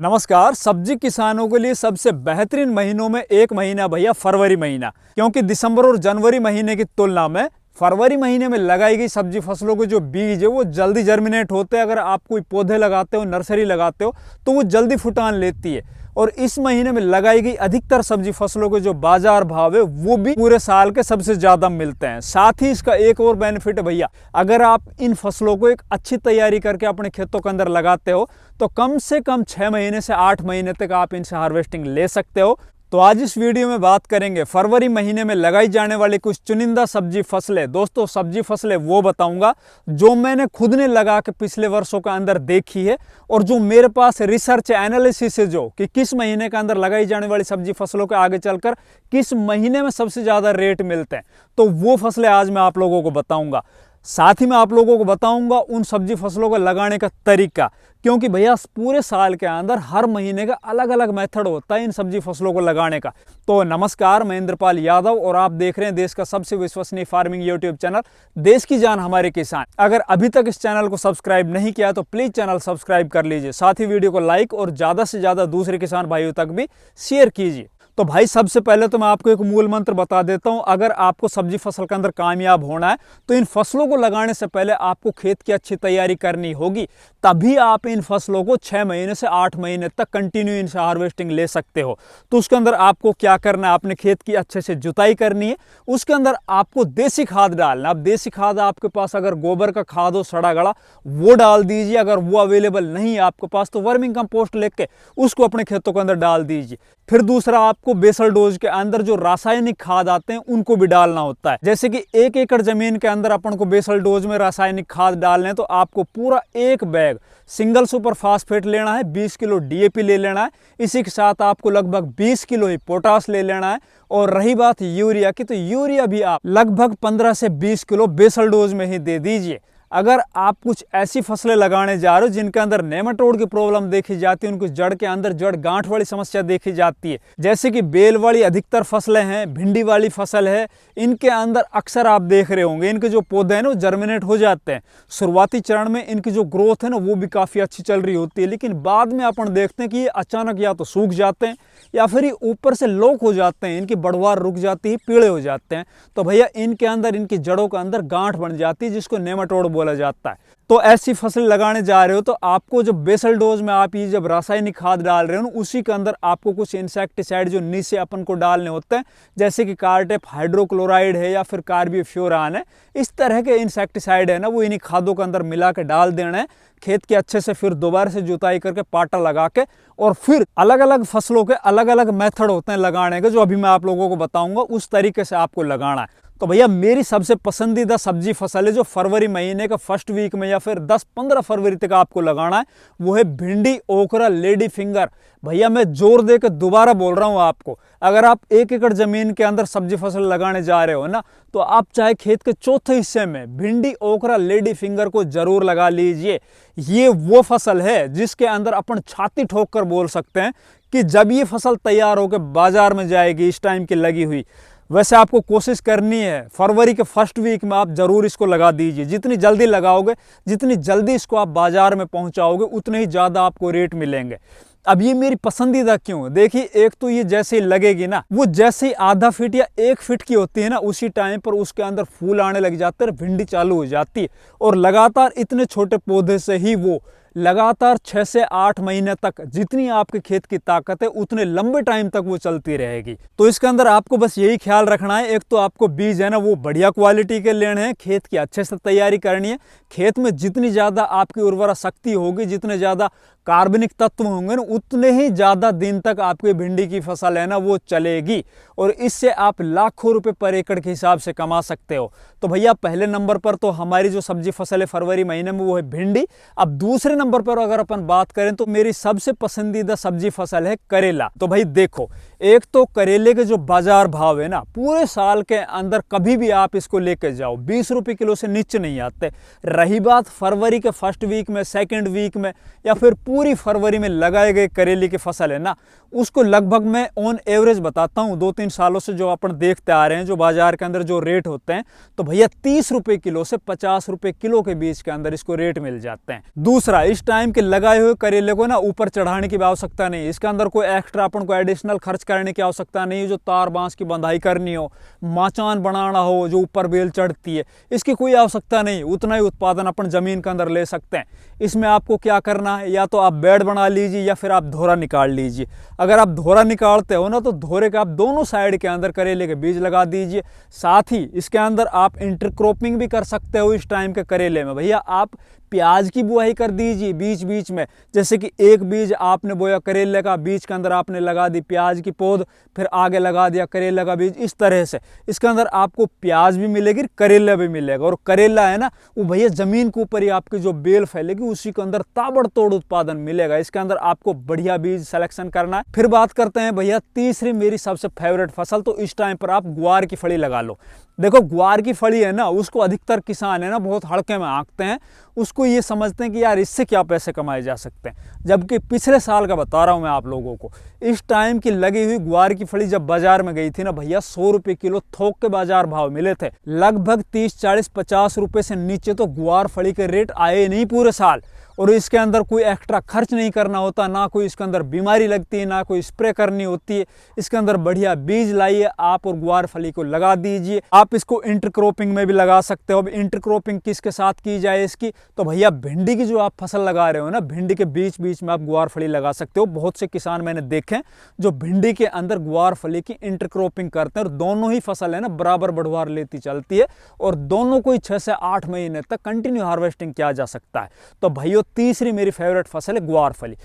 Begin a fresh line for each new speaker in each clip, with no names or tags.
नमस्कार। सब्जी किसानों के लिए सबसे बेहतरीन महीनों में एक महीना भैया फरवरी महीना, क्योंकि दिसंबर और जनवरी महीने की तुलना में फरवरी महीने में लगाई गई सब्जी फसलों के जो बीज है वो जल्दी जर्मिनेट होते हैं। अगर आप कोई पौधे लगाते हो, नर्सरी लगाते हो, तो वो जल्दी फुटान लेती है। और इस महीने में लगाई गई अधिकतर सब्जी फसलों के जो बाजार भाव है वो भी पूरे साल के सबसे ज्यादा मिलते हैं। साथ ही इसका एक और बेनिफिट है भैया, अगर आप इन फसलों को एक अच्छी तैयारी करके अपने खेतों के अंदर लगाते हो तो कम से कम 6 महीने से 8 महीने तक आप इनसे हार्वेस्टिंग ले सकते हो। तो आज इस वीडियो में बात करेंगे फरवरी महीने में लगाई जाने वाली कुछ चुनिंदा सब्जी फसलें। दोस्तों, सब्जी फसलें वो बताऊंगा जो मैंने खुद ने लगा के पिछले वर्षों के अंदर देखी है और जो मेरे पास रिसर्च एनालिसिस है, जो कि किस महीने के अंदर लगाई जाने वाली सब्जी फसलों के आगे चलकर किस महीने में सबसे ज्यादा रेट मिलते हैं, तो वो फसलें आज मैं आप लोगों को बताऊंगा। साथ ही मैं आप लोगों को बताऊंगा उन सब्जी फसलों को लगाने का तरीका, क्योंकि भैया पूरे साल के अंदर हर महीने का अलग अलग मेथड होता है इन सब्जी फसलों को लगाने का। तो नमस्कार, मैं इंद्रपाल यादव और आप देख रहे हैं देश का सबसे विश्वसनीय फार्मिंग यूट्यूब चैनल देश की जान हमारे किसान। अगर अभी तक इस चैनल को सब्सक्राइब नहीं किया तो प्लीज चैनल सब्सक्राइब कर लीजिए। साथ ही वीडियो को लाइक और ज्यादा से ज्यादा दूसरे किसान भाइयों तक भी शेयर कीजिए। तो भाई सबसे पहले तो मैं आपको एक मूल मंत्र बता देता हूं। अगर आपको सब्जी फसल के अंदर कामयाब होना है तो इन फसलों को लगाने से पहले आपको खेत की अच्छी तैयारी करनी होगी, तभी आप इन फसलों को 6 महीने से 8 महीने तक कंटिन्यू इनसे हार्वेस्टिंग ले सकते हो। तो उसके अंदर आपको क्या करना है, अपने खेत की अच्छे से जुताई करनी है। उसके अंदर आपको देसी खाद डालना। अब देसी खाद आपके पास अगर गोबर का खाद हो सड़ा गला, वो डाल दीजिए। अगर वो अवेलेबल नहीं है आपके पास तो वर्मिंग कंपोस्ट लेके उसको अपने खेतों के अंदर डाल दीजिए। फिर दूसरा, आपको बेसल डोज के अंदर जो रासायनिक खाद आते हैं उनको भी डालना होता है। जैसे कि 1 एकड़ जमीन के अंदर अपन को बेसल डोज में रासायनिक खाद डालने हैं तो आपको पूरा 1 बैग सिंगल सुपर फास्फेट लेना है, 20 किलो डीएपी ले लेना है, इसी के साथ आपको लगभग 20 किलो ही पोटास ले लेना है। और रही बात यूरिया की, तो यूरिया भी आप लगभग 15 से 20 किलो बेसल डोज में ही दे दीजिए। अगर आप कुछ ऐसी फसलें लगाने जा रहे हो जिनके अंदर नेमाटोड की प्रॉब्लम देखी जाती है, उनकी जड़ के अंदर जड़ गांठ वाली समस्या देखी जाती है, जैसे कि बेल वाली अधिकतर फसलें हैं, भिंडी वाली फसल है, इनके अंदर अक्सर आप देख रहे होंगे इनके जो पौधे हैं ना वो जर्मिनेट हो जाते हैं। शुरुआती चरण में इनकी जो ग्रोथ है ना वो भी काफ़ी अच्छी चल रही होती है, लेकिन बाद में अपन देखते हैं कि ये अचानक या तो सूख जाते हैं या फिर ये ऊपर से लॉक हो जाते हैं, इनकी बढ़वार रुक जाती है, पीले हो जाते हैं। तो भैया इनके अंदर, इनकी जड़ों के अंदर गांठ बन जाती है जिसको नेमाटोड बोला जाता है। तो ऐसी फसल लगाने जा रहे हो तो आपको जब बेसल डोज में आप ये जब रासायनिक खाद डाल रहे हो ना, उसी के अंदर आपको कुछ इंसेक्टिसाइड जो नीचे अपन को डालने होते हैं, जैसे कि कार्टेप हाइड्रोक्लोराइड है या फिर कार्बिफ्यूरान है, इस तरह के इंसेक्टिसाइड है ना वो इन्हीं खादों के अंदर मिला के डाल देना है। खेत के अच्छे से फिर दोबारा से जुताई करके पाटा लगा के, और फिर अलग अलग फसलों के अलग अलग मेथड होते हैं लगाने के, जो अभी मैं आप लोगों को बताऊंगा, उस तरीके से आपको लगाना है। तो भैया मेरी सबसे पसंदीदा सब्जी फसल है जो फरवरी महीने का फर्स्ट वीक में या फिर 10-15 फरवरी तक आपको लगाना है, वो है भिंडी, ओकरा, लेडी फिंगर। भैया मैं जोर दे के दोबारा बोल रहा हूं आपको, अगर आप 1 एकड़ जमीन के अंदर सब्जी फसल लगाने जा रहे हो ना, तो आप चाहे खेत के चौथे हिस्से में भिंडी, ओकरा, लेडी फिंगर को जरूर लगा लीजिए। ये वो फसल है जिसके अंदर अपन छाती ठोक कर बोल सकते हैं कि जब ये फसल तैयार होकर बाजार में जाएगी, इस टाइम की लगी हुई, वैसे आपको कोशिश करनी है फरवरी के फर्स्ट वीक में आप जरूर इसको लगा दीजिए। जितनी जल्दी लगाओगे, जितनी जल्दी इसको आप बाजार में पहुंचाओगे, उतने ही ज़्यादा आपको रेट मिलेंगे। अब ये मेरी पसंदीदा क्यों है, देखिए एक तो ये जैसे ही लगेगी ना, वो जैसे ही आधा फीट या 1 फीट की होती है ना, उसी टाइम पर उसके अंदर फूल आने लग जाते हैं, भिंडी चालू हो जाती है, और लगातार इतने छोटे पौधे से ही वो लगातार 6 से 8 महीने तक, जितनी आपके खेत की ताकत है उतने लंबे टाइम तक वो चलती रहेगी। तो इसके अंदर आपको बस यही ख्याल रखना है, एक तो आपको बीज है ना वो बढ़िया क्वालिटी के लेने हैं, खेत की अच्छे से तैयारी करनी है। खेत में जितनी ज़्यादा आपकी उर्वरा शक्ति होगी, जितने ज़्यादा कार्बनिक तत्व होंगे ना, उतने ही ज़्यादा दिन तक आपकी भिंडी की फसल है ना वो चलेगी, और इससे आप लाखों रुपए पर एकड़ के हिसाब से कमा सकते हो। तो भैया पहले नंबर पर तो हमारी जो सब्जी फसल है फरवरी महीने में वो है भिंडी। अब दूसरे नंबर पर अगर अपन बात करें तो मेरी सबसे पसंदीदा सब्जी फसल है करेला। तो भाई देखो, एक तो करेले के जो बाजार भाव है ना, पूरे साल के अंदर कभी भी आप इसको लेके जाओ 20 रुपए किलो से नीचे नहीं आते। रही बात फरवरी के फर्स्ट वीक में, सेकेंड वीक में, या फिर पूरी फरवरी में लगाए गए करेले की फसल है ना, उसको लगभग मैं ऑन एवरेज बताता हूँ 2-3 सालों से जो अपन देखते आ रहे हैं, जो बाजार के अंदर जो रेट होते हैं, तो भैया 30 रुपए किलो से 50 रुपए किलो के बीच के अंदर इसको रेट मिल जाते हैं। दूसरा, इस टाइम के लगाए हुए करेले को ना ऊपर चढ़ाने की आवश्यकता नहीं, इसके अंदर कोई एक्स्ट्रा अपन को एडिशनल खर्च करने की आवश्यकता नहीं, जो तार बांस की बंधाई करनी हो, माचान बनाना हो जो ऊपर बेल चढ़ती है, इसकी कोई आवश्यकता नहीं। उतना ही उत्पादन अपन जमीन के अंदर ले सकते हैं। इसमें आपको क्या करना है, या तो आप बेड बना लीजिए या फिर आप धोरा निकाल लीजिए। अगर आप धोरा निकालते हो ना, तो धोरे के आप दोनों साइड के अंदर करेले के बीज लगा दीजिए। साथ ही इसके अंदर आप इंटरक्रॉपिंग भी कर सकते हो। इस टाइम के करेले में भैया आप प्याज की बुआई कर दीजिए बीच बीच में, जैसे कि एक बीज आपने बोया करेले का, बीज के अंदर आपने लगा दी प्याज की पौध, फिर आगे लगा दिया करेला का बीज। इस तरह से इसके अंदर आपको प्याज भी मिलेगी, करेला भी मिलेगा। और करेला है ना, वो भैया जमीन के ऊपर ही आपकी जो बेल फैलेगी उसी के अंदर ताबड़तोड़ उत्पादन मिलेगा। इसके अंदर आपको बढ़िया बीज सिलेक्शन करना है। फिर बात करते हैं भैया तीसरी मेरी सबसे फेवरेट फसल, तो इस टाइम पर आप ग्वार की फली लगा लो। देखो ग्वार की फली है ना, उसको अधिकतर किसान है ना बहुत हल्के में आंकते हैं, उसको ये समझते हैं कि यार इससे क्या पैसे कमाए जा सकते हैं। जबकि पिछले साल का बता रहा हूं मैं आप लोगों को, इस टाइम की लगी हुई ग्वार की फली जब बाजार में गई थी ना भैया, 100 रुपए किलो थोक के बाजार भाव मिले थे। लगभग 30, 40, 50 रुपए से नीचे तो ग्वार फली के रेट आए नहीं पूरे साल। और इसके अंदर कोई एक्स्ट्रा खर्च नहीं करना होता, ना कोई इसके अंदर बीमारी लगती है, ना कोई स्प्रे करनी होती है। इसके अंदर बढ़िया बीज लाइए आप और ग्वार फली को लगा दीजिए। आप इसको इंटरक्रॉपिंग में भी लगा सकते हो। अब इंटरक्रॉपिंग किसके साथ की जाए इसकी, तो भैया भिंडी की जो आप फसल लगा रहे हो ना, भिंडी के बीच बीच में आप ग्वार फली लगा सकते हो। बहुत से किसान मैंने देखे जो भिंडी के अंदर ग्वार फली की इंटरक्रॉपिंग करते हैं, और दोनों ही फसल है ना बराबर बढ़वार लेती चलती है, और दोनों को ही 6 से 8 महीने तक कंटिन्यू हार्वेस्टिंग किया जा सकता है। तो भैया तीसरी मेरी फेवरेट फसल है ग्वार फली।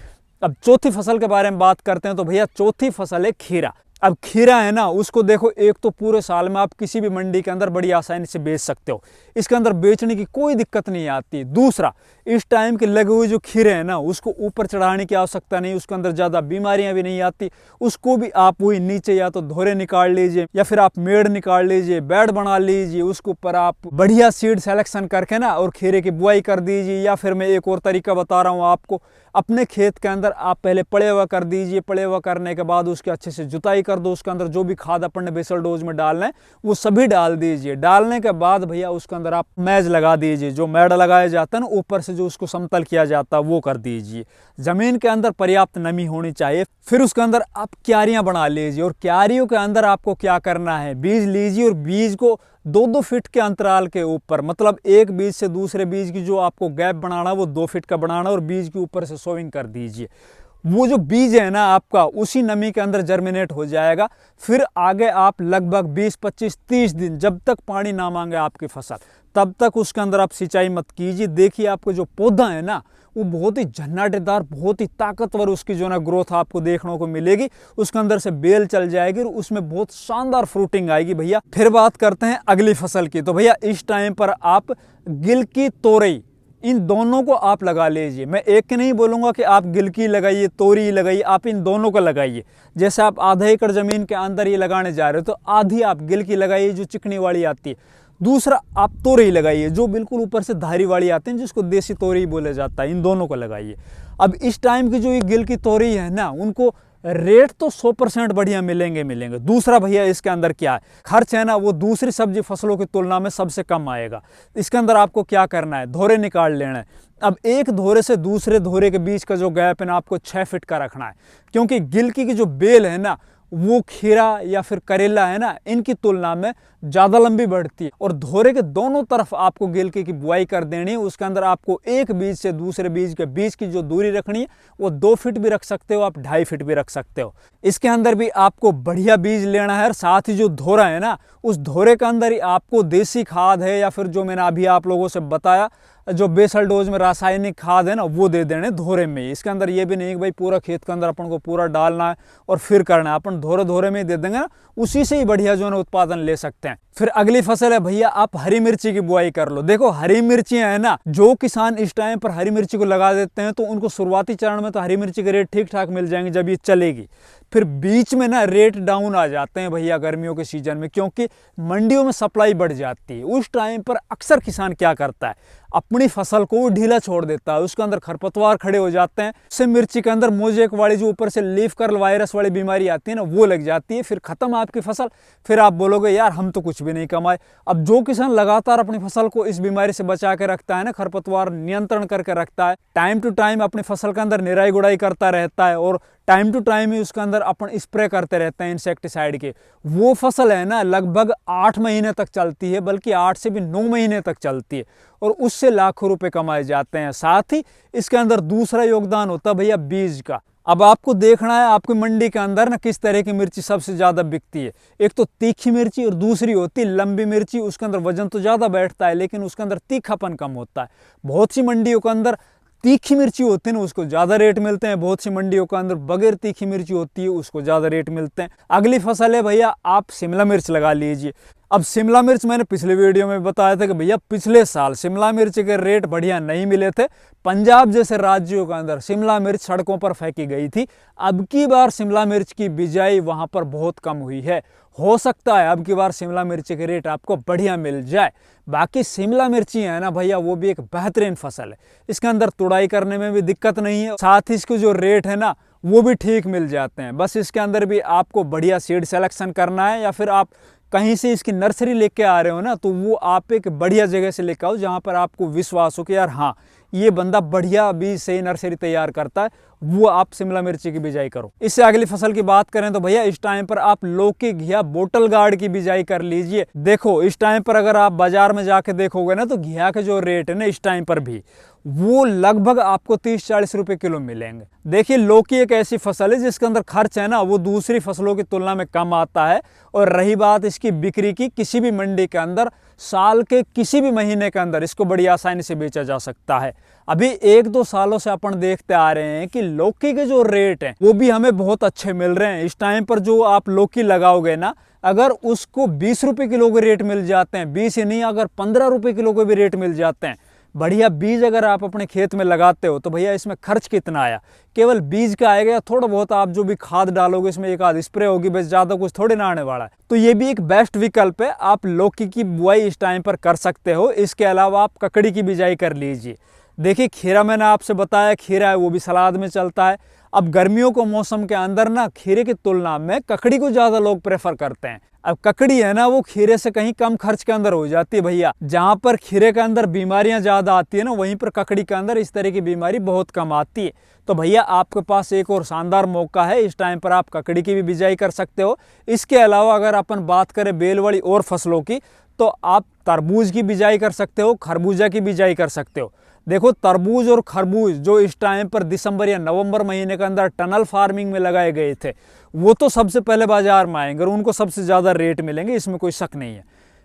अब चौथी फसल के बारे में बात करते हैं, तो भैया चौथी फसल है खीरा। अब खीरा है ना, उसको देखो, एक तो पूरे साल में आप किसी भी मंडी के अंदर बड़ी आसानी से बेच सकते हो, इसके अंदर बेचने की कोई दिक्कत नहीं आती। दूसरा, इस टाइम के लगे हुए जो खीरे हैं ना, उसको ऊपर चढ़ाने की आवश्यकता नहीं, उसके अंदर ज़्यादा बीमारियां भी नहीं आती। उसको भी आप वही नीचे या तो धोरे निकाल लीजिए या फिर आप मेड़ निकाल लीजिए, बेड बना लीजिए, उसके ऊपर आप बढ़िया सीड सेलेक्शन करके ना और खीरे की बुआई कर दीजिए। या फिर मैं एक और तरीका बता रहा हूँ आपको, अपने खेत के अंदर आप पहले पड़े हुआ कर दीजिए। पड़े हुआ करने के बाद उसके अच्छे से जुताई कर दो, उसके अंदर जो भी खाद अपन ने बेसल डोज में डालना है वो सभी डाल दीजिए। डालने के बाद भैया उसके अंदर आप मैज लगा दीजिए, जो मैड लगाया जाता है ना ऊपर से जो उसको समतल किया जाता है वो कर दीजिए। जमीन के अंदर पर्याप्त नमी होनी चाहिए। फिर उसके अंदर आप क्यारियां बना लीजिए, और क्यारियों के अंदर आपको क्या करना है, बीज लीजिए और बीज को 2-2 फीट के अंतराल के ऊपर, मतलब एक बीज से दूसरे बीज की जो आपको गैप बनाना वो 2 फीट का बनाना, और बीज के ऊपर से सोइंग कर दीजिए। वो जो बीज है ना आपका उसी नमी के अंदर जर्मिनेट हो जाएगा। फिर आगे आप लगभग 20, 25, 30 दिन जब तक पानी ना मांगे आपकी फसल, तब तक उसके अंदर आप सिंचाई मत कीजिए। देखिए आपको जो पौधा है ना वो बहुत ही झन्नाटेदार, बहुत ही ताकतवर उसकी जो ना ग्रोथ आपको देखने को मिलेगी। उसके अंदर से बेल चल जाएगी और उसमें बहुत शानदार फ्रूटिंग आएगी भैया। फिर बात करते हैं अगली फसल की, तो भैया इस टाइम पर आप गिलकी, तोरई, इन दोनों को आप लगा लीजिए। मैं एक के नहीं बोलूँगा कि आप गिलकी लगाइए, तोरी लगाइए, आप इन दोनों को लगाइए। जैसे आप आधा एकड़ ज़मीन के अंदर ये लगाने जा रहे हो, तो आधी आप गिलकी लगाइए जो चिकनी वाली आती है। दूसरा आप तोरई लगाइए जो बिल्कुल ऊपर से धारी वाली आती है, जिसको देसी तोरई बोला जाता है। इन दोनों को लगाइए। अब इस टाइम की जो ये गिलकी तोरई है ना, उनको रेट तो 100% बढ़िया मिलेंगे। दूसरा भैया इसके अंदर क्या है, खर्च है ना वो दूसरी सब्जी फसलों की तुलना में सबसे कम आएगा। इसके अंदर आपको क्या करना है, धोरे निकाल लेना है। अब एक धोरे से दूसरे धोरे के बीच का जो गैप है ना आपको 6 फीट का रखना है, क्योंकि गिलकी की जो बेल है ना वो खीरा या फिर करेला है ना, इनकी तुलना में ज़्यादा लंबी बढ़ती है। और धोरे के दोनों तरफ आपको गिलकी की बुआई कर देनी है। उसके अंदर आपको एक बीज से दूसरे बीज के बीच की जो दूरी रखनी है वो 2 फीट भी रख सकते हो, आप 2.5 फीट भी रख सकते हो। इसके अंदर भी आपको बढ़िया बीज लेना है। और साथ ही जो धोरा है ना, उस धोरे के अंदर ही आपको देसी खाद है या फिर जो मैंने अभी आप लोगों से बताया जो बेसल डोज में रासायनिक खाद है ना वो दे देने धोरे में ही। इसके अंदर ये भी नहीं कि भाई पूरा खेत के अंदर अपन को पूरा डालना है और फिर करना है, अपन धोरे धोरे में ही दे देंगे ना, उसी से ही बढ़िया जो है उत्पादन ले सकते हैं। फिर अगली फसल है भैया आप हरी मिर्ची की बुआई कर लो। देखो हरी मिर्चियां है ना, जो किसान इस टाइम पर हरी मिर्ची को लगा देते हैं तो उनको शुरुआती चरण में तो हरी मिर्ची के रेट ठीक ठाक मिल जाएंगे जब ये चलेगी। फिर बीच में ना रेट डाउन आ जाते हैं भैया गर्मियों के सीजन में, क्योंकि मंडियों में सप्लाई बढ़ जाती है। उस टाइम पर अक्सर किसान क्या करता है, अपनी फसल को ढीला छोड़ देता है, उसके अंदर खरपतवार खड़े हो जाते हैं, उससे मिर्ची के अंदर मोजेक वाली जो ऊपर से लीफ कर्ल वायरस वाली बीमारी आती है ना, वो लग जाती है। फिर खत्म आपकी फसल। फिर आप बोलोगे यार हम तो कुछ भी नहीं कमाए। अब जो किसान लगातार अपनी फसल को इस बीमारी से बचा के रखता है ना, खरपतवार नियंत्रण करके रखता है, टाइम टू टाइम अपनी फसल के अंदर निराई गुड़ाई करता रहता है और टाइम टू टाइम ही उसके अंदर अपन स्प्रे करते रहते हैं इंसेक्टिसाइड के, वो फसल है ना लगभग 8 महीने तक चलती है, बल्कि 8 से भी 9 महीने तक चलती है और उससे लाखों रुपए कमाए जाते हैं। साथ ही इसके अंदर दूसरा योगदान होता है भैया बीज का। अब आपको देखना है आपकी मंडी के अंदर ना किस तरह की मिर्ची सबसे ज्यादा बिकती है। एक तो तीखी मिर्ची और दूसरी होती है लंबी मिर्ची। उसके अंदर वजन तो ज्यादा बैठता है लेकिन उसके अंदर तीखापन कम होता है। बहुत सी मंडियों के अंदर तीखी मिर्ची होती है ना, उसको ज्यादा रेट मिलते हैं। बहुत सी मंडियों के अंदर बगैर तीखी मिर्ची होती है, उसको ज्यादा रेट मिलते हैं। अगली फसल है भैया आप शिमला मिर्च लगा लीजिए। अब शिमला मिर्च मैंने पिछले वीडियो में बताया था कि भैया पिछले साल शिमला मिर्च के रेट बढ़िया नहीं मिले थे। पंजाब जैसे राज्यों के अंदर शिमला मिर्च सड़कों पर फेंकी गई थी। अब की बार शिमला मिर्च की बिजाई वहां पर बहुत कम हुई है। हो सकता है अब की बार शिमला मिर्च के रेट आपको बढ़िया मिल जाए। बाकी शिमला मिर्ची है ना भैया, वो भी एक बेहतरीन फसल है। इसके अंदर तुड़ाई करने में भी दिक्कत नहीं है, साथ ही इसके जो रेट है ना वो भी ठीक मिल जाते हैं। बस इसके अंदर भी आपको बढ़िया सीड सिलेक्शन करना है, या फिर आप कहीं से इसकी नर्सरी लेके आ रहे हो ना, तो वो आप एक बढ़िया जगह से लेकर आओ जहां पर आपको विश्वास हो कि यार हाँ ये बंदा बढ़िया बीज से ही नर्सरी तैयार करता है, वो आप शिमला मिर्ची की बिजाई करो। इससे अगली फसल की बात करें तो भैया इस टाइम पर आप लौकी, घिया, बोटल गार्ड की बिजाई कर लीजिए। देखो इस टाइम पर अगर आप बाजार में जाके देखोगे ना तो घिया के जो रेट है ना इस टाइम पर भी वो लगभग आपको 30-40 रुपए किलो मिलेंगे। देखिए लौकी एक ऐसी फसल है जिसके अंदर खर्च है ना वो दूसरी फसलों की तुलना में कम आता है। और रही बात इसकी बिक्री की, किसी भी मंडी के अंदर साल के किसी भी महीने के अंदर इसको बड़ी आसानी से बेचा जा सकता है। अभी 1-2 सालों से अपन देखते आ रहे हैं कि लौकी के जो रेट हैं वो भी हमें बहुत अच्छे मिल रहे हैं। इस टाइम पर जो आप लौकी लगाओगे ना, अगर उसको 20 रुपए किलो के रेट मिल जाते हैं, 20 ही नहीं अगर 15 रुपए किलो के भी रेट मिल जाते हैं। बढ़िया बीज अगर आप अपने खेत में लगाते हो तो भैया इसमें खर्च कितना आया, केवल बीज का आएगा या थोड़ा बहुत आप जो भी खाद डालोगे इसमें एक आध स्प्रे होगी, बस ज्यादा कुछ थोड़े ना आने वाला है। तो ये भी एक बेस्ट विकल्प है, आप लौकी की बुआई इस टाइम पर कर सकते हो। इसके अलावा आप ककड़ी की बिजाई कर लीजिए। देखिए खीरा मैंने आपसे बताया, खीरा है वो भी सलाद में चलता है। अब गर्मियों के मौसम के अंदर ना खीरे की तुलना में ककड़ी को ज्यादा लोग प्रेफर करते हैं। अब ककड़ी है ना वो खीरे से कहीं कम खर्च के अंदर हो जाती है भैया। जहां पर खीरे के अंदर बीमारियां ज्यादा आती है ना, वहीं पर ककड़ी के अंदर इस तरह की बीमारी बहुत कम आती है। तो भैया आपके पास एक और शानदार मौका है, इस टाइम पर आप ककड़ी की भी बिजाई कर सकते हो। इसके अलावा अगर अपन बात करें बेल वाली और फसलों की, तो आप तरबूज की बिजाई कर सकते हो, खरबूजा की बिजाई कर सकते हो। देखो तरबूज और खरबूज जो इस टाइम पर दिसंबर या नवंबर महीने के अंदर टनल फार्मिंग में लगाए गए थे, वो तो सबसे पहले बाजार में आएंगे और उनको सबसे ज्यादा रेट मिलेंगे, इसमें कोई शक नहीं है।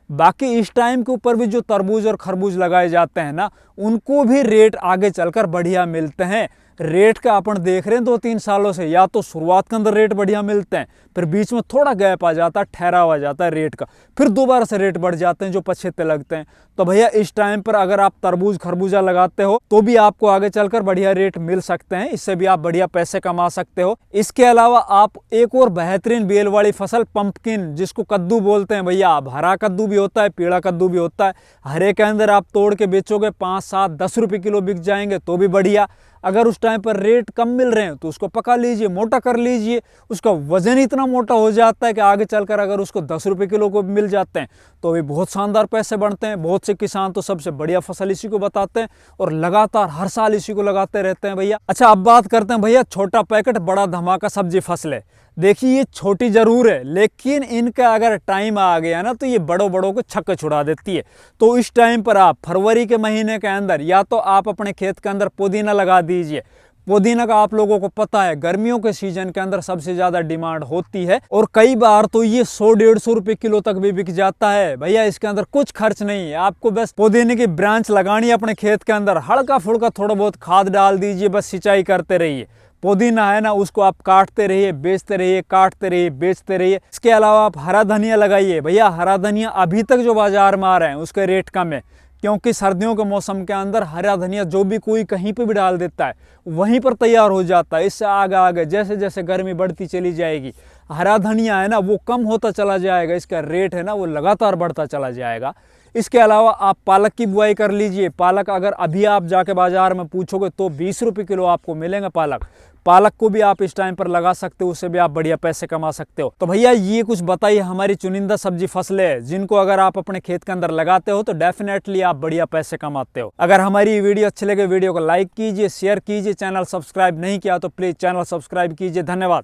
बाकी इस टाइम के ऊपर भी जो तरबूज और खरबूज लगाए जाते हैं ना, उनको भी रेट आगे चलकर बढ़िया मिलते हैं। रेट का अपन देख रहे हैं 2-3 सालों से, या तो शुरुआत के अंदर रेट बढ़िया मिलते हैं, फिर बीच में थोड़ा गैप आ जाता है, ठहराव आ जाता है रेट का, फिर दोबारा से रेट बढ़ जाते हैं जो पछेते लगते हैं। तो भैया इस टाइम पर अगर आप तरबूज खरबूजा लगाते हो तो भी आपको आगे चलकर बढ़िया रेट मिल सकते हैं, इससे भी आप बढ़िया पैसे कमा सकते हो। इसके अलावा आप एक और बेहतरीन बेल वाली फसल पंपकिन, जिसको कद्दू बोलते हैं भैया, अब हरा कद्दू भी होता है, पीला कद्दू भी होता है। हरे के अंदर आप तोड़ के बेचोगे 5-7-10 रुपए किलो बिक जाएंगे तो भी बढ़िया। अगर उस टाइम पर रेट कम मिल रहे हैं तो उसको पका लीजिए, मोटा कर लीजिए। उसका वजन इतना मोटा हो जाता है कि आगे चलकर अगर उसको 10 रुपए किलो को मिल जाते हैं तो भी बहुत शानदार पैसे बनते हैं। बहुत से किसान तो सबसे बढ़िया फसल इसी को बताते हैं और लगातार हर साल इसी को लगाते रहते हैं भैया। अच्छा अब बात करते हैं भैया छोटा पैकेट बड़ा धमाका सब्जी फसलें। देखिए ये छोटी जरूर है, लेकिन इनका अगर टाइम आ गया ना तो ये बड़ों को छक्के छुड़ा देती है। तो इस टाइम पर आप फरवरी के महीने के अंदर या तो आप अपने खेत के अंदर पुदीना लगा दीजिए। पुदीना का आप लोगों को पता है गर्मियों के सीजन के अंदर सबसे ज्यादा डिमांड होती है और कई बार तो ये 100-150 रुपए किलो तक भी बिक जाता है भैया। इसके अंदर कुछ खर्च नहीं है, आपको बस पुदीने की ब्रांच लगानी है अपने खेत के अंदर, हल्का फुल्का थोड़ा बहुत खाद डाल दीजिए, बस सिंचाई करते रहिए। पुदीना है ना, उसको आप काटते रहिए, बेचते रहिए, काटते रहिए, बेचते रहिए। इसके अलावा आप हरा धनिया लगाइए। भैया हरा धनिया अभी तक जो बाजार में आ रहे हैं उसके रेट कम है, क्योंकि सर्दियों के मौसम के अंदर हरा धनिया जो भी कोई कहीं पे भी डाल देता है वहीं पर तैयार हो जाता है। इससे आगे आगे जैसे जैसे गर्मी बढ़ती चली जाएगी, हरा धनिया है ना वो कम होता चला जाएगा, इसका रेट है ना वो लगातार बढ़ता चला जाएगा। इसके अलावा आप पालक की बुआई कर लीजिए। पालक अगर अभी आप जाके बाजार में पूछोगे तो 20 रुपये किलो आपको मिलेंगे पालक। पालक को भी आप इस टाइम पर लगा सकते हो, उससे भी आप बढ़िया पैसे कमा सकते हो। तो भैया ये कुछ बताइए हमारी चुनिंदा सब्जी फसलें हैं जिनको अगर आप अपने खेत के अंदर लगाते हो तो डेफिनेटली आप बढ़िया पैसे कमाते हो। अगर हमारी वीडियो अच्छी लगे वीडियो को लाइक कीजिए, शेयर कीजिए, चैनल सब्सक्राइब नहीं किया तो प्लीज चैनल सब्सक्राइब कीजिए। धन्यवाद।